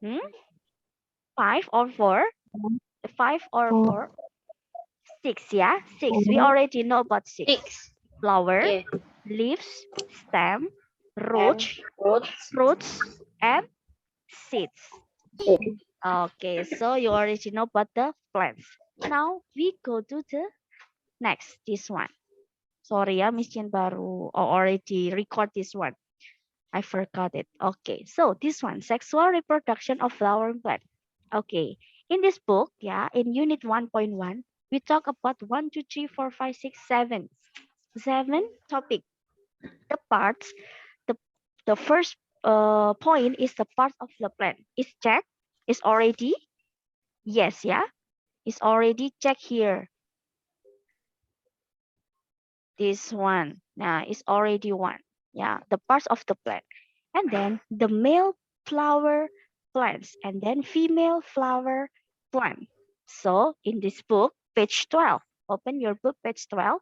Hmm? 5 or 4? 5 or 4? 6, yeah? 6. We already know about 6. 6. Flower, Okay. leaves, stem, And roots, roots. fruits, and seeds. Okay, so you already know about the plants. Now we go to the next, this one. Sorry ya, Miss Chen baru already record this one. I forgot it. Okay, so this one, sexual reproduction of flowering plant. Okay, in this book, yeah, in unit 1.1, we talk about 1, 2, 3, 4, 5, 6, 7. 7 topic. The parts, the, the first point is the part of the plant. Is checked? Is already? Yes, yeah. Is already checked here. This one. Now it's already one. Yeah, the parts of the plant. And then the male flower plants and then female flower plant. So in this book, page 12. Open your book, page 12.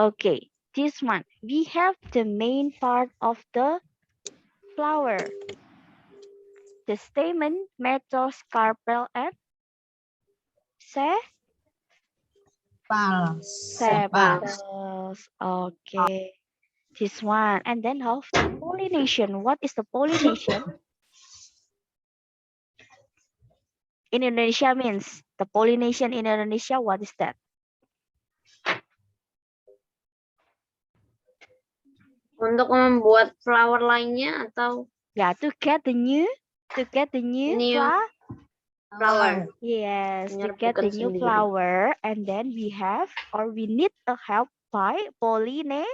Okay, this one. We have the main part of the flower. The stamen, metacarpal, and Sepal. sepals. Okay. This one. And then of the pollination. What is the pollination? In Indonesia means the pollination in Indonesia. What is that? Untuk membuat flower lainnya atau Yeah, to get the new new flower. flower. Yes, to get Menyerbukan the new sendiri. flower, and then we have or we need a help by pollinator.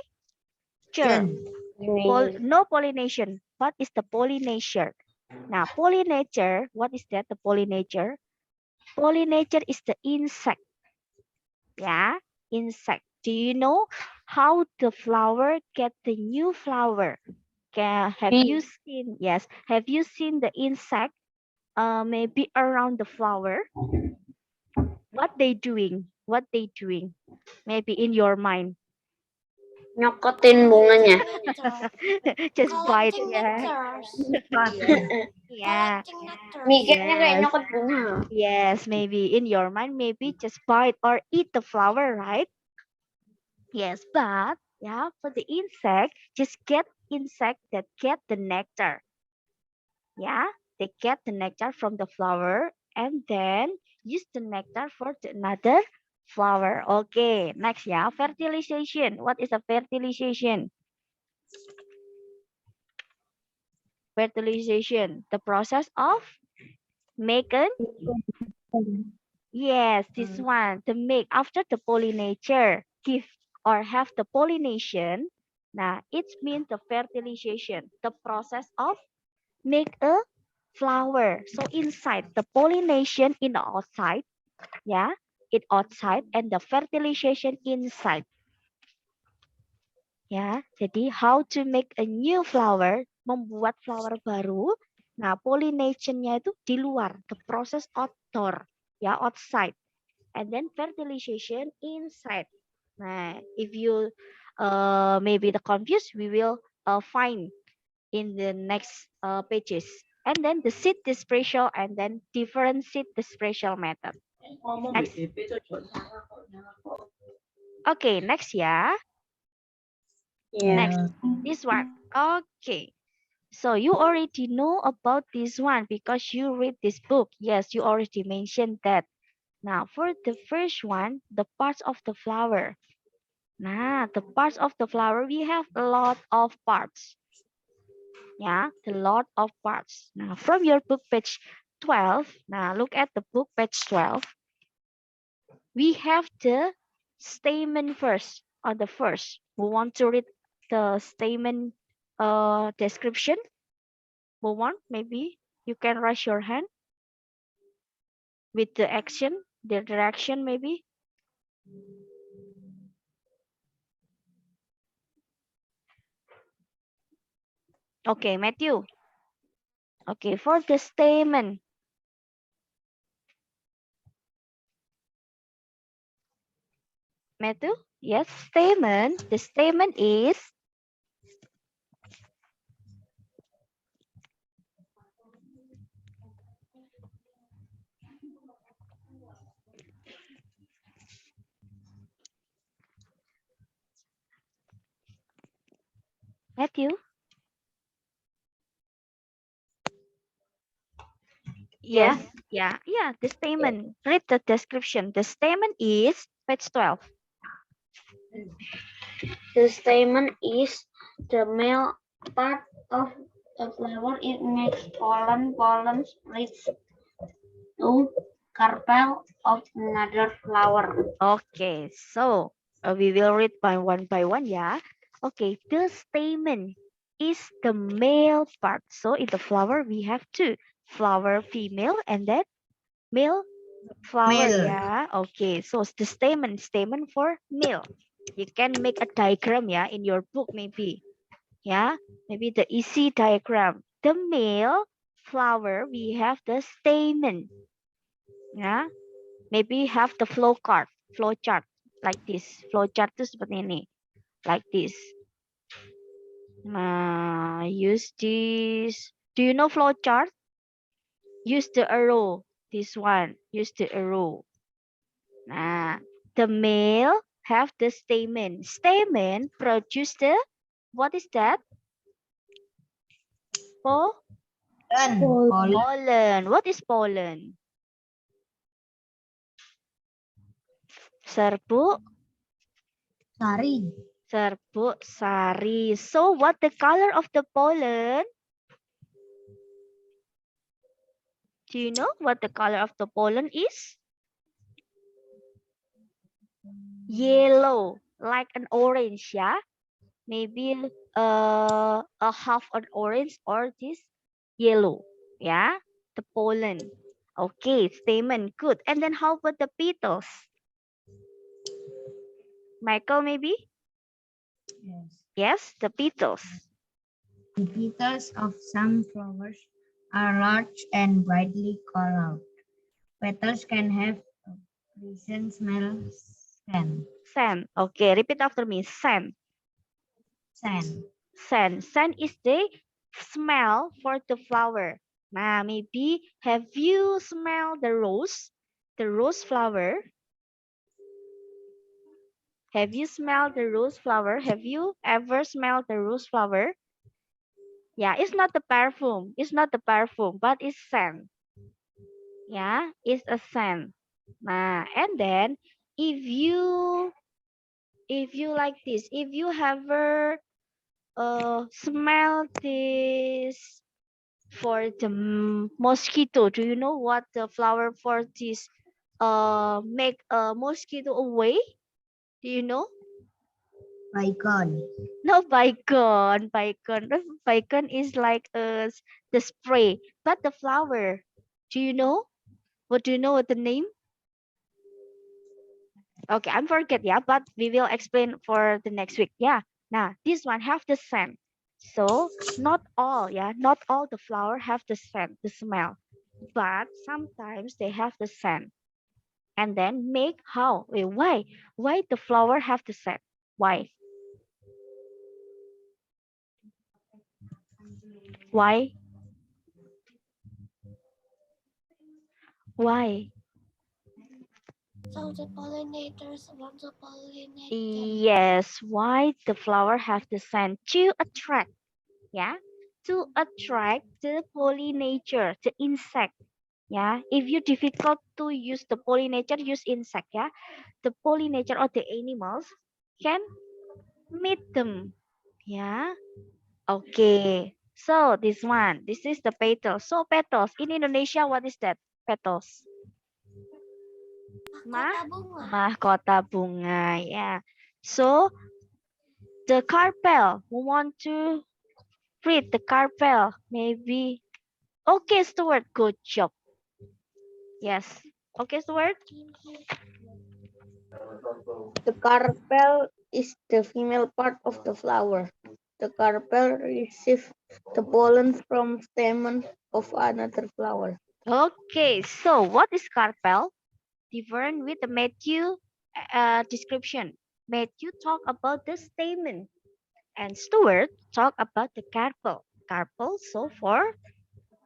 Ini No pollination. What is the pollinator? Now, pollinator. What is that? The pollinator. Pollinator is the insect. Yeah, insect. Do you know how the flower get the new flower? Have you seen? Yes. Have you seen the insect? Maybe around the flower. What they doing? What they doing? Maybe in your mind. nyokotin bunganya. Just bite, yeah. Yeah. Mikirnya kayak Yes. nyokot bunga. Yes. Maybe in your mind, maybe just bite or eat the flower, right? Yes, but yeah, for the insect, just get insect that get the nectar. Yeah, they get the nectar from the flower and then use the nectar for another flower. Okay, next, yeah, fertilization. What is a fertilization? Fertilization, the process of making. Yes, this one, to make after the pollinator give or have the pollination. Now, it means the fertilization, the process of make a flower. So inside the pollination in the outside, yeah, it outside and the fertilization inside. Ya, jadi how to make a new flower, membuat flower baru. Nah, pollination-nya itu di luar, the process outdoor, ya, outside. And then fertilization inside. Nah, if you maybe the confused, we will find in the next pages. And then the seed dispersal and then different seed dispersal method. Next. Okay, next ya. Next, Iya. this one. Okay. So you already know about this one because you read this book. Yes, you already mentioned that. Now, for the first one, the parts of the flower. Nah, the parts of the flower, we have a lot of parts. Yeah, a lot of parts. Now, from your book, page 12, now look at the book, page 12. We have the statement first, or the first. We want to read the statement description. Move on, maybe you can raise your hand with the action, the direction, maybe. Okay, Matthew. Okay, for the statement. Matthew, yes, statement. The statement is Matthew? Yes. Yeah. The stamen. Read the description. The stamen is page 12. The stamen is the male part of a flower. It makes pollen. Pollen spreads to carpel of another flower. Okay, so we will read by one, yeah. Okay, the stamen is the male part. So in the flower we have two, flower female and then male flower, Male. yeah. Okay, so the stamen for male. You can make a diagram, yeah, in your book maybe, yeah. Maybe the easy diagram. The male flower we have the stamen, yeah. Maybe have the flow chart like this. Flow chart tuh seperti ini, like this. Nah, use this. Do you know flow chart? Use the arrow. This one. Use the arrow. Nah, the male have the stamen. Stamen produce the, what is that? Pollen. What is pollen? Serbuk Sari. serbuk sari. So what the color of the pollen? Do you know what the color of the pollen is? Yellow, like an orange, yeah? Maybe a half an orange or this yellow, yeah? The pollen. Okay, stamen, good. And then how about the petals? Michael, maybe? Yes. Yes, the petals. The petals of some flowers are large and brightly colored. Petals can have a pleasant smell. Scent. Scent. Okay, repeat after me. Scent. Scent. Scent. Scent is the smell for the flower. Nah, maybe have you smelled the rose? The rose flower? Have you smelled the rose flower? Have you ever smelled the rose flower? Yeah, it's not the perfume. It's not the perfume, but it's scent. Yeah, it's a scent. Nah, and then if you like this, if you ever smell this for the mosquito, do you know what the flower for this make a mosquito away? Do you know? Bygone. No, bygone. Bygone is like the spray, but the flower. Do you know? What do you know? What the name? Okay, I'm forget. Yeah, but we will explain for the next week. Yeah. Now this one have the scent. So not all. Yeah, not all the flower have the scent, the smell, but sometimes they have the scent. And then make how? Wait, why? Why the flower have the scent? Why? Why? Why? So the pollinators want to pollinate. Yes, why the flower have the scent? To attract, yeah, to attract the pollinator, the insect, yeah. If you difficult to use the pollinator, use insect, yeah. The pollinator or the animals can meet them, yeah. Okay, so this one, this is the petals. So petals in Indonesia, what is that? Petals. Mahkota bunga, yeah. So the carpel, who want to read the carpel? Maybe. Okay, Stuart, good job. Yes. Okay, Stuart. The carpel is the female part of the flower. The carpel receives the pollen from stamen of another flower. Okay, so what is carpel? Different with the Matthew description. Matthew talk about the stamen and Stuart talk about the carpel. Carpel, so for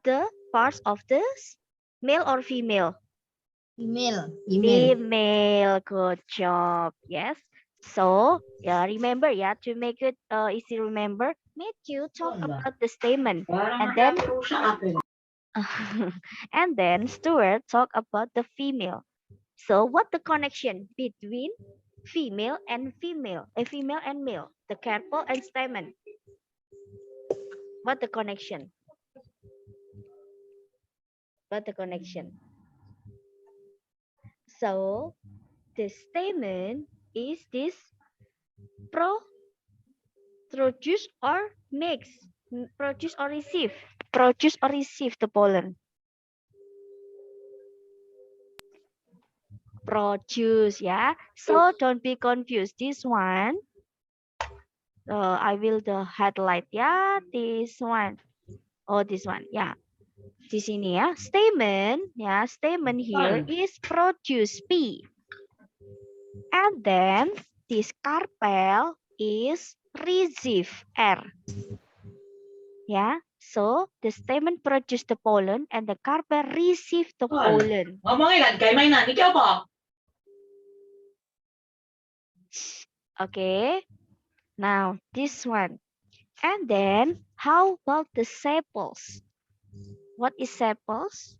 the parts of this male or female? Female. Female, good job. Yes. So yeah, remember, yeah, to make it easy remember, Matthew talk about the stamen, and then and then Stuart talk about the female. So what the connection between female and female, a female and male, the carpel and stamen? What the connection? What the connection? So the stamen is this produce or mix, produce or receive the pollen. Produce, yeah. So don't be confused. This one, I will the highlight, yeah. This one, oh this one, yeah. Di sini ya, stamen, ya. Stamen here is produce P, and then this carpel is receive R. Yeah. So the stamen produce the pollen and the carpel receive the pollen. Okay. Now this one. And then how about the sepals? What is sepals?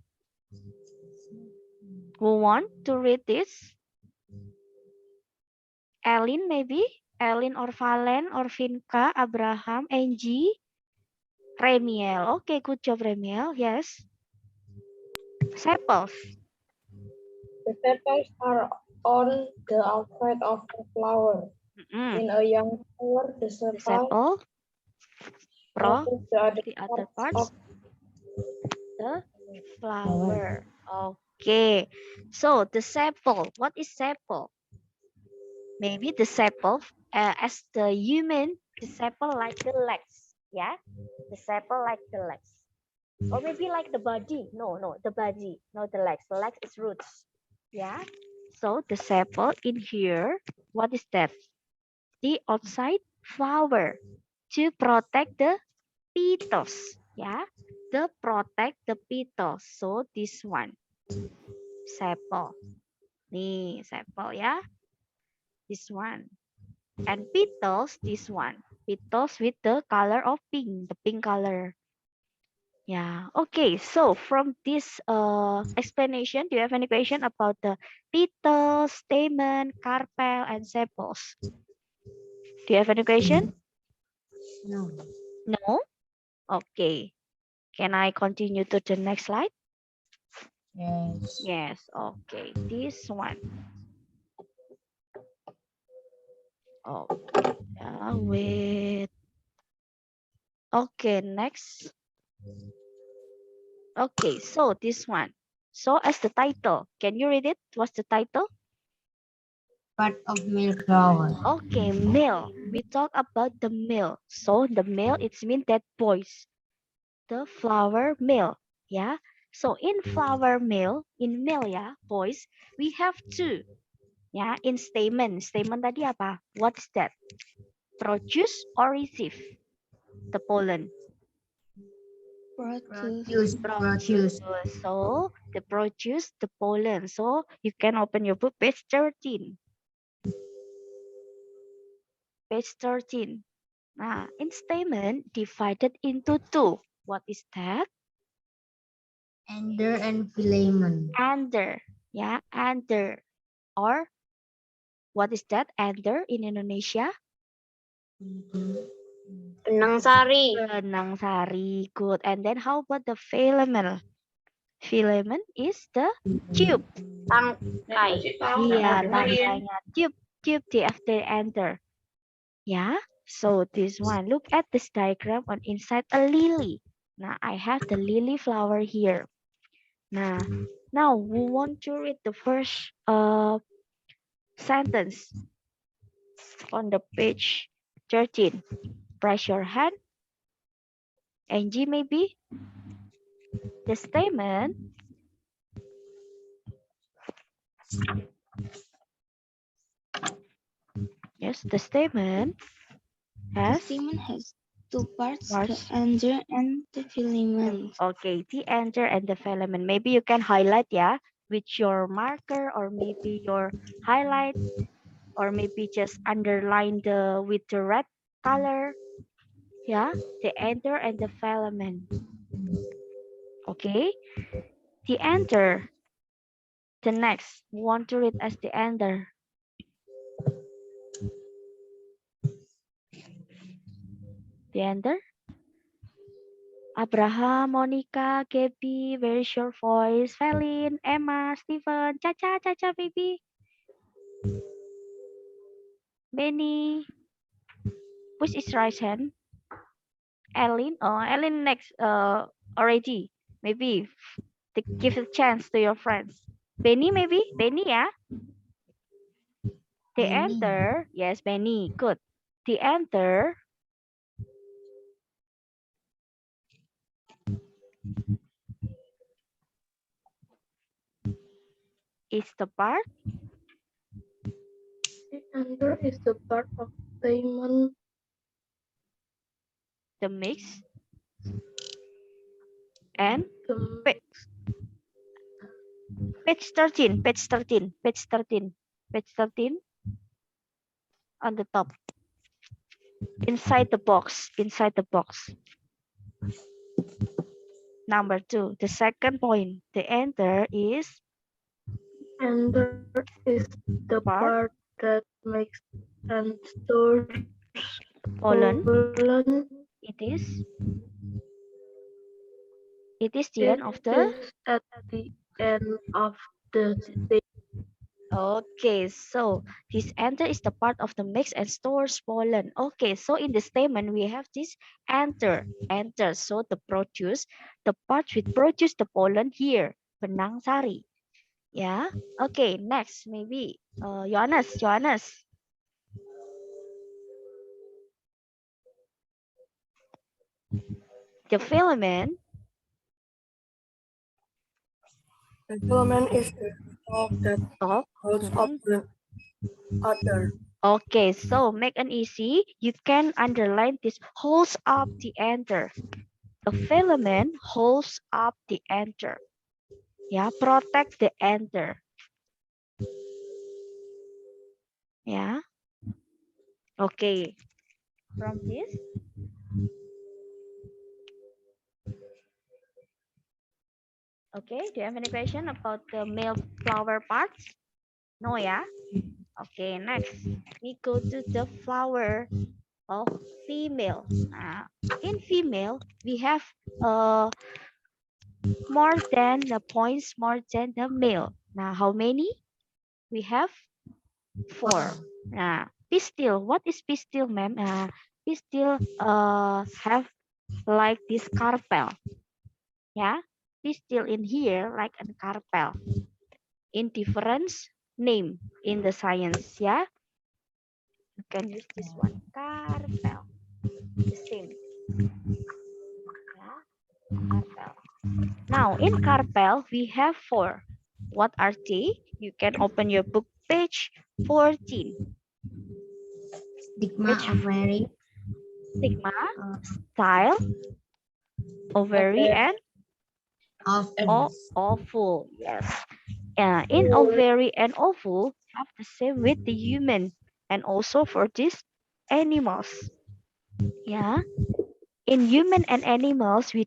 Who want to read this? Ellen maybe? Ellen or Valen or Vinka, Abraham, Angie, Remiel. Okay, good job Remiel. Yes. Sepals. The petals are on the outside of the flower. Mm-mm. In a young flower, the The sepal sepal. Pro. covers The other parts of the flower. Okay. So the sepal. What is sepal? Maybe the sepal, as the human, the sepal like the legs. Yeah. The sepal like the legs. Or maybe like the body. No, the body, not the legs. The legs is roots. Yeah. So the sepal in here, what is that? The outside flower to protect the petals. Yeah. To protect the petals. So this one. Sepal. Nih, sepal ya. This one. And petals, this one. Petals with the color of pink, the pink color. Yeah, okay. So from this explanation, do you have any question about the petals, stamen, carpel, and sepals? Do you have any question? No. No? Okay. Can I continue to the next slide? Yes. Yes, okay. This one. Oh, wait. Okay, next. Okay, so this one. So as the title, can you read it? What's the title? Part of male flower. Okay, male. We talk about the male. So the male, it's mean that boys. The flower male. Yeah. So in flower male, in male ya, boys, we have two. Yeah, in stamen. Stamen tadi apa? What's that? Produce or receive the pollen? Produce. So the produce the pollen. So you can open your book, page 13. Page 13. Nah, in stamen divided into two. What is that? Anther and filamen. Anther. Yeah, anther. Or what is that? Anther in Indonesia? Benang sari. Benang sari. Good. And then how about the filamen? Filamen is the tube. Tangkai. Iya, tangkainya. Tube the after anther. Yeah. So this one, look at this diagram on inside a lily. Now I have the lily flower here. Now we want to read the first sentence on the page 13. Raise your hand. Angie maybe. The statement. Yes, the statement has. The stamen has two parts, Parts. the anther and the filamen. Okay, the anther and the filament. Maybe you can highlight, yeah, with your marker or maybe your highlight, or maybe just underline with the red color. Yeah, the anther and the filament. Okay, the anther. The next, want to read as the anther. The anther. Abraham, Monica, Gabby, very short voice, Felin, Emma, Stephen, Caca, baby, Benny, which is right hand? Ellen, oh, Ellen next, already, maybe, to give a chance to your friends. Benny, maybe, Benny, yeah? The Benny. enter, yes, Benny, good. The enter is the part, The anther is the part of diamond. the mix, and The page 13, page 13, page 13, page 13 on the top. Inside the box, inside the box. Number 2, the second point, the enter is anther is the part, part that makes and stores pollen. pollen. It is the It end of the. is at the end of the day. Okay, so this anther is the part of the mix and stores pollen. Okay, so in the statement we have this anther. Anther, so the part which produce the pollen here, benang sari. Yeah. Okay, next maybe Johannes. The filament. The filament is the stalk that Top. holds up the other. Okay, so make an easy. You can underline this holds up the anther. The filament holds up the anther. Yeah, protect the anther. Yeah. Okay. From this. Okay. Do you have any question about the male flower parts? No, yeah. Okay. Next, we go to the flower of female. In female, we have more than the points more than the male. Now, how many? We have 4. Pistil. What is pistil, ma'am? Pistil have like this carpel. Yeah, pistil in here like a carpel. In difference name in the science. Yeah, you can use this one. Carpel. The same. Yeah, carpel. Now in carpel we have 4. What are they? You can open your book page 14. Stigma, Page ovary, stigma, style, ovary, and of ovule. Yes. In ovary and ovule have the same with the human and also for these animals. Yeah. In human and animals, we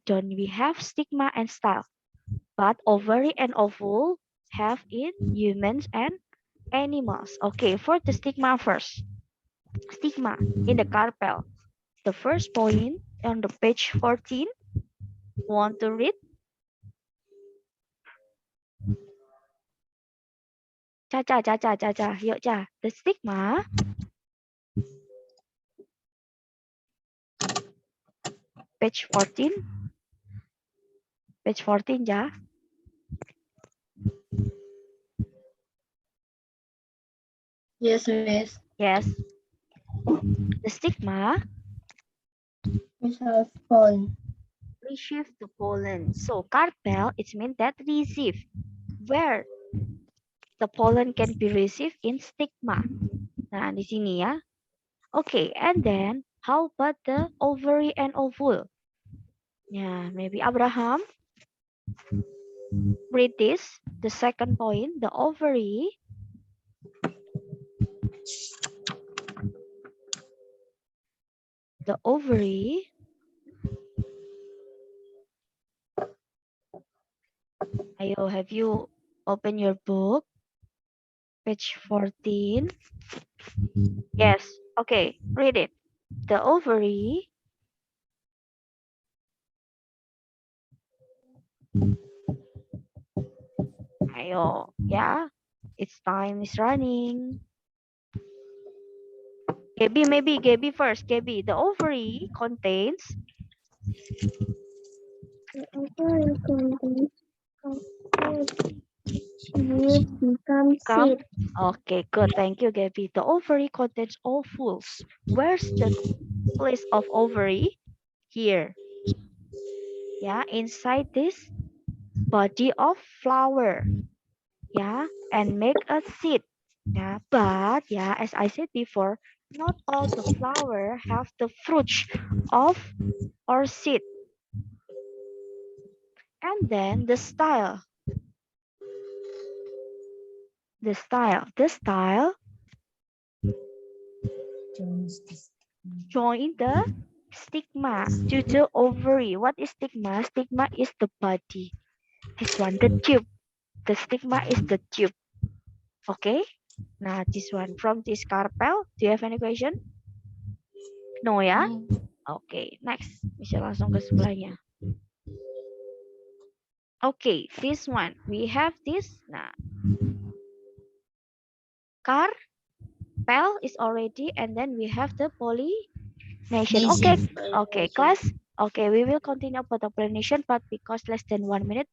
have stigma and style, but ovary and ovule have in humans and animals. Okay, for the stigma first. Stigma in the carpel. The first point on the page 14. Want to read? Caca, yuk Ca. The stigma page 14. Page 14, Ja. Yes, miss. Yes. The stigma Miss have pollen. receive the pollen. So carpel, it means that receive. Where the pollen can be received in stigma. Nah, di sini ya. Okay, and then how about the ovary and ovule? Yeah, maybe Abraham. Read this. The second point, the ovary the ovary Ayo, have you opened your book? Page 14. Yes. Okay, read it. The ovary. Ayo, yeah. Its time is running. Gaby, maybe Gaby first. Gaby, the ovary contains. Come. Okay, good. Thank you, Gaby. The ovary contains ovules. Where's the place of ovary? Here. Yeah, inside this body of flower. Yeah, and make a seed. Yeah, but yeah, as I said before, not all the flower have the fruit of or seed. And then the style. The style join the stigma to the ovary. What is stigma? Stigma is the body. This one, the tube. The stigma is the tube. Okay. Nah, this one from this carpel. Do you have any question? No ya? Oke, next. Bisa langsung ke sebelahnya. Oke, this one. We have this. Nah, carpel is already, and then we have the pollination. Okay, okay, class. Okay, we will continue about the pollination, but because less than 1 minute,